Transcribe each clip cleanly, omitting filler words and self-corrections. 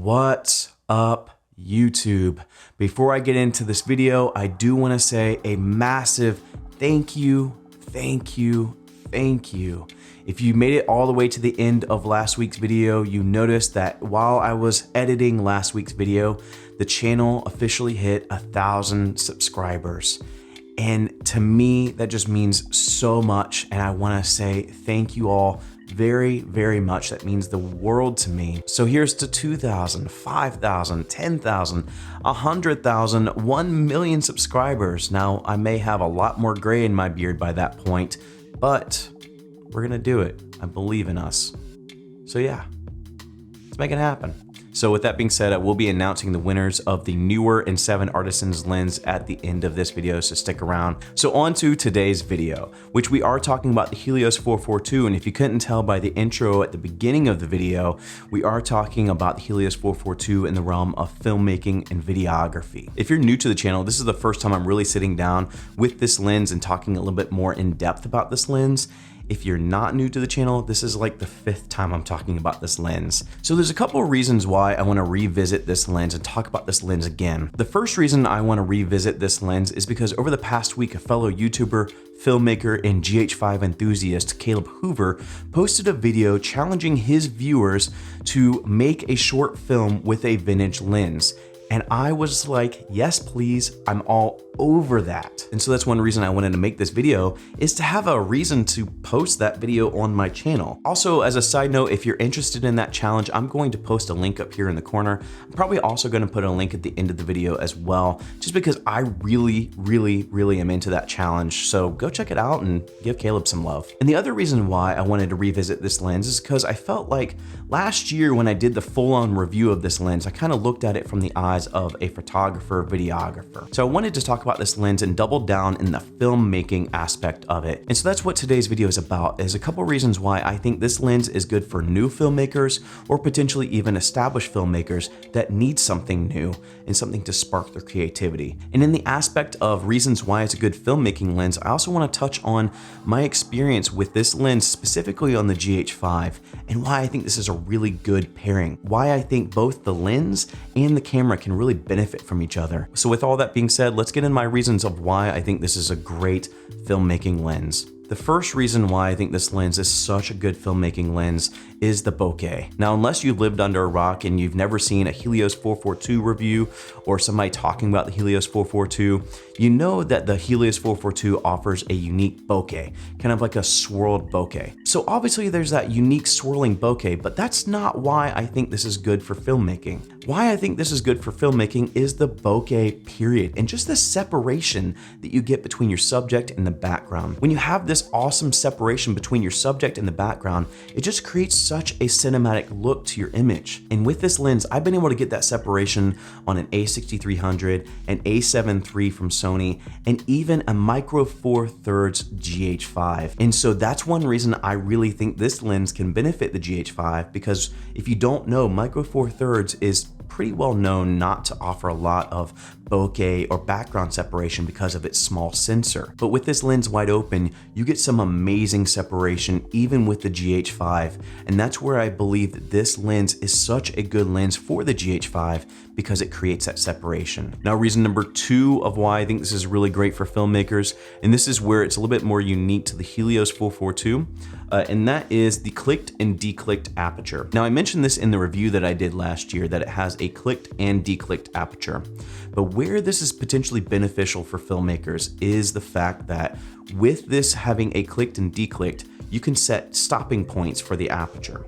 What's up, YouTube? Before I get into this video, I do want to say a massive thank you. If you made it all the way to the end of last week's video, you noticed that while I was editing last week's video, the channel officially hit 1,000 subscribers. And to me, that just means so much. And I want to say thank you all very, very much. That means the world to me. So here's to 2,000, 5,000, 10,000, 100,000, 1 million subscribers. Now, I may have a lot more gray in my beard by that point, but we're gonna do it. I believe in us. So yeah, let's make it happen. So with that being said, I will be announcing the winners of the newer n7 Artisan's lens at the end of this video, so stick around. So on to today's video, which we are talking about the Helios 442, and if you couldn't tell by the intro at the beginning of the video, we are talking about the Helios 442 in the realm of filmmaking and videography. If you're new to the channel, this is the first time I'm really sitting down with this lens and talking a little bit more in depth about this lens. If you're not new to the channel, this is like the 5th time I'm talking about this lens. So there's a couple of reasons why I want to revisit this lens and talk about this lens again. The first reason I want to revisit this lens is because over the past week, a fellow YouTuber, filmmaker, and GH5 enthusiast, Caleb Hoover, posted a video challenging his viewers to make a short film with a vintage lens. And I was like, yes, please, I'm all over that. And so that's one reason I wanted to make this video, is to have a reason to post that video on my channel. Also, as a side note, if you're interested in that challenge, I'm going to post a link up here in the corner. I'm probably also going to put a link at the end of the video as well, just because I really am into that challenge. So go check it out and give Caleb some love. And the other reason why I wanted to revisit this lens is because I felt like last year when I did the full-on review of this lens, I kind of looked at it from the eyes of a photographer, videographer. So I wanted to talk about this lens and double down in the filmmaking aspect of it. And so that's what today's video is about, is a couple reasons why I think this lens is good for new filmmakers or potentially even established filmmakers that need something new and something to spark their creativity. And in the aspect of reasons why it's a good filmmaking lens, I also want to touch on my experience with this lens, specifically on the GH5, and why I think this is a really good pairing, why I think both the lens and the camera can really benefit from each other. So with all that being said, let's get into my reasons of why I think this is a great filmmaking lens. The first reason why I think this lens is such a good filmmaking lens is the bokeh. Now, unless you've lived under a rock and you've never seen a Helios 442 review or somebody talking about the Helios 442, you know that the Helios 442 offers a unique bokeh, kind of like a swirled bokeh. So obviously there's that unique swirling bokeh, but that's not why I think this is good for filmmaking. Why I think this is good for filmmaking is the bokeh period and just the separation that you get between your subject and the background. When you have this awesome separation between your subject and the background, it just creates such a cinematic look to your image. And with this lens, I've been able to get that separation on an A6300, an A7 III from Sony, and even a Micro Four Thirds GH5. And so that's one reason I really think this lens can benefit the GH5, because if you don't know, Micro Four Thirds is pretty well known not to offer a lot of bokeh or background separation because of its small sensor. But with this lens wide open, you get some amazing separation even with the GH5. And that's where I believe that this lens is such a good lens for the GH5, because it creates that separation. Now, reason number 2 of why I think this is really great for filmmakers, and this is where it's a little bit more unique to the Helios 442, and that is the clicked and declicked aperture. Now, I mentioned this in the review that I did last year, that it has a clicked and declicked aperture. But where this is potentially beneficial for filmmakers is the fact that with this having a clicked and declicked, you can set stopping points for the aperture.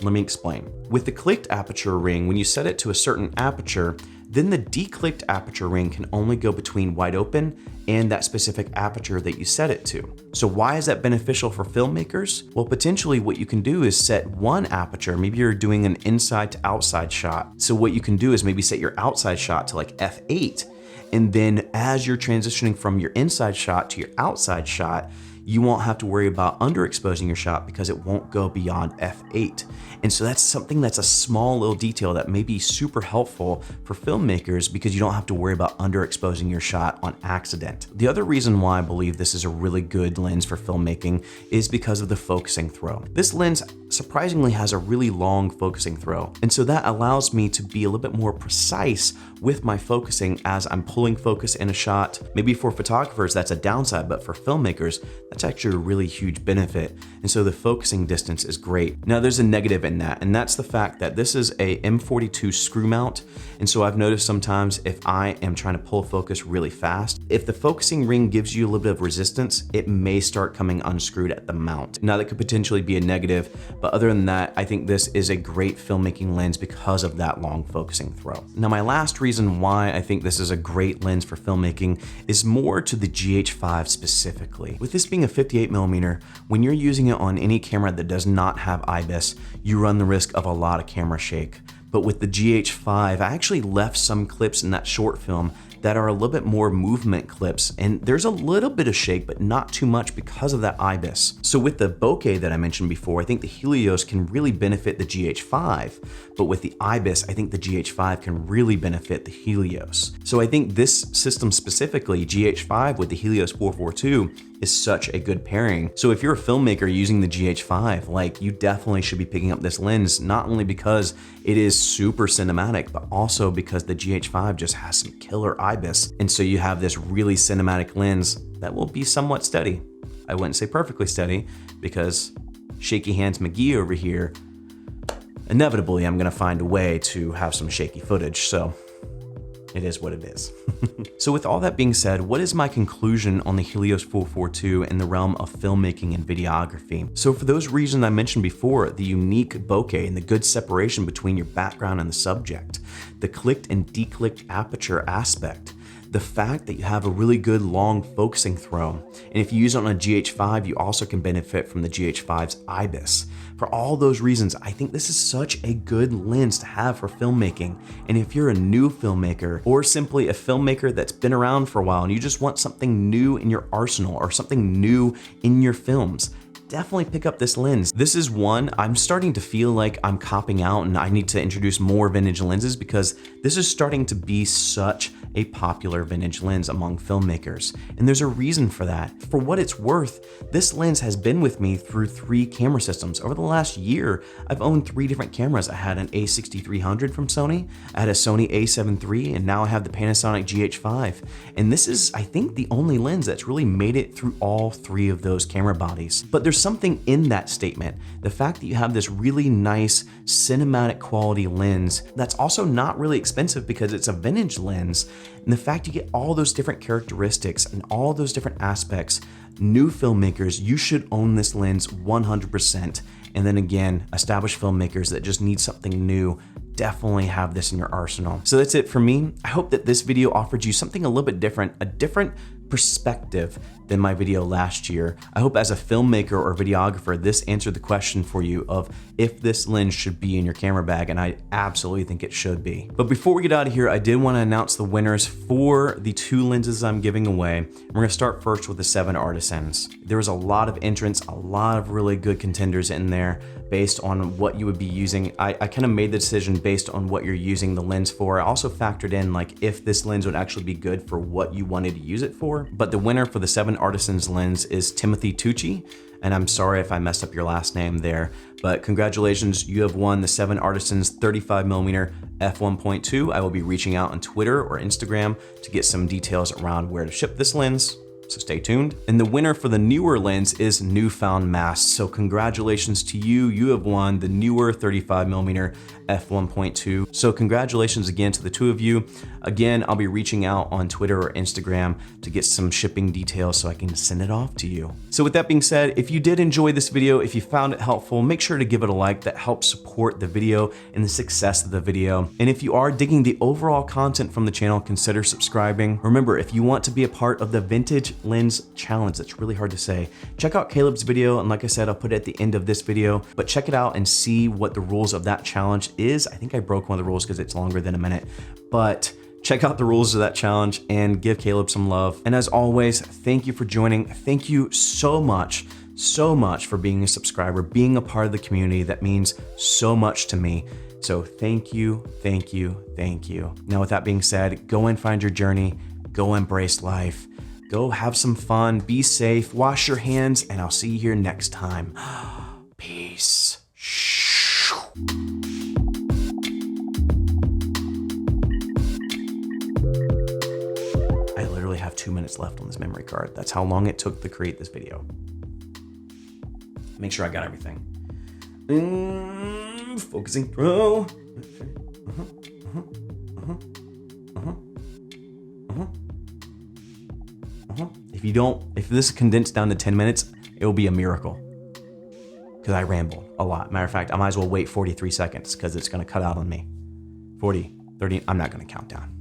Let me explain. With the clicked aperture ring, when you set it to a certain aperture, then the declicked aperture ring can only go between wide open and that specific aperture that you set it to. So why is that beneficial for filmmakers? Well, potentially what you can do is set one aperture. Maybe you're doing an inside to outside shot. So what you can do is maybe set your outside shot to like f8. And then as you're transitioning from your inside shot to your outside shot, you won't have to worry about underexposing your shot because it won't go beyond f8. And so that's something that's a small little detail that may be super helpful for filmmakers because you don't have to worry about underexposing your shot on accident. The other reason why I believe this is a really good lens for filmmaking is because of the focusing throw. This lens surprisingly has a really long focusing throw, and so that allows me to be a little bit more precise with my focusing as I'm pulling focus in a shot. Maybe for photographers that's a downside, but for filmmakers that's actually a really huge benefit, and so the focusing distance is great. Now there's a negative in that, and that's the fact that this is a M42 screw mount, and so I've noticed sometimes if I am trying to pull focus really fast, if the focusing ring gives you a little bit of resistance, it may start coming unscrewed at the mount. Now that could potentially be a negative, but other than that, I think this is a great filmmaking lens because of that long focusing throw. Now my last reason why I think this is a great lens for filmmaking is more to the GH5 specifically. With this being a 58mm, when you're using it on any camera that does not have IBIS, you run the risk of a lot of camera shake. But with the GH5, I actually left some clips in that short film that are a little bit more movement clips, and there's a little bit of shake, but not too much because of that IBIS. So with the Bouquet that I mentioned before, I think the Helios can really benefit the GH5, but with the IBIS, I think the GH5 can really benefit the Helios. So I think this system specifically, GH5 with the Helios 442, is such a good pairing. So if you're a filmmaker using the GH5, like, you definitely should be picking up this lens, not only because it is super cinematic, but also because the GH5 just has some killer IBIS. And so you have this really cinematic lens that will be somewhat steady. I wouldn't say perfectly steady because shaky hands McGee over here, inevitably I'm gonna find a way to have some shaky footage. So it is what it is. So with all that being said, what is my conclusion on the Helios 442 in the realm of filmmaking and videography? So for those reasons I mentioned before, the unique bokeh and the good separation between your background and the subject, the clicked and declicked aperture aspect, the fact that you have a really good long focusing throw, and if you use it on a GH5, you also can benefit from the GH5's IBIS. For all those reasons, I think this is such a good lens to have for filmmaking. And if you're a new filmmaker or simply a filmmaker that's been around for a while and you just want something new in your arsenal or something new in your films, definitely pick up this lens. This is one I'm starting to feel like I'm copping out and I need to introduce more vintage lenses because this is starting to be such a popular vintage lens among filmmakers. And there's a reason for that. For what it's worth, this lens has been with me through 3 camera systems. Over the last year, I've owned 3 different cameras. I had an A6300 from Sony, I had a Sony A7 III, and now I have the Panasonic GH5. And this is, I think, the only lens that's really made it through all 3 of those camera bodies. But there's something in that statement. The fact that you have this really nice cinematic quality lens that's also not really expensive because it's a vintage lens, and the fact you get all those different characteristics and all those different aspects, new filmmakers, you should own this lens 100%. And then again, established filmmakers that just need something new, definitely have this in your arsenal. So that's it for me. I hope that this video offered you something a little bit different, a different perspective than my video last year. I hope as a filmmaker or videographer, this answered the question for you of if this lens should be in your camera bag, and I absolutely think it should be. But before we get out of here, I did want to announce the winners for the 2 lenses I'm giving away. We're gonna start first with the 7 Artisans. There was a lot of entrants, a lot of really good contenders in there based on what you would be using. I kind of made the decision based on what you're using the lens for. I also factored in like if this lens would actually be good for what you wanted to use it for. But the winner for the 7 Artisans lens is Timothy Tucci, and I'm sorry if I messed up your last name there, but congratulations, you have won the 7 Artisans 35mm f1.2. I will be reaching out on Twitter or Instagram to get some details around where to ship this lens, so stay tuned. And the winner for the newer lens is Newfound Mass. So congratulations to you. You have won the newer 35mm f1.2. So congratulations again to the 2 of you. Again, I'll be reaching out on Twitter or Instagram to get some shipping details so I can send it off to you. So with that being said, if you did enjoy this video, if you found it helpful, make sure to give it a like. That helps support the video and the success of the video. And if you are digging the overall content from the channel, consider subscribing. Remember, if you want to be a part of the Vintage Lens Challenge, that's really hard to say, check out Caleb's video, and like I said, I'll put it at the end of this video, but check it out and see what the rules of that challenge is. I think I broke one of the rules because it's longer than a minute, but check out the rules of that challenge and give Caleb some love. And as always, thank you for joining. Thank you so much for being a subscriber, being a part of the community. That means so much to me. So thank you, thank you, thank you. Now, with that being said, go and find your journey, go embrace life, go have some fun, be safe, wash your hands, and I'll see you here next time. Peace. I literally have 2 minutes left on this memory card. That's how long it took to create this video. Make sure I got everything. Focusing through. If this is condensed down to 10 minutes, it will be a miracle. Because I ramble a lot. Matter of fact, I might as well wait 43 seconds because it's going to cut out on me. 40, 30, I'm not going to count down.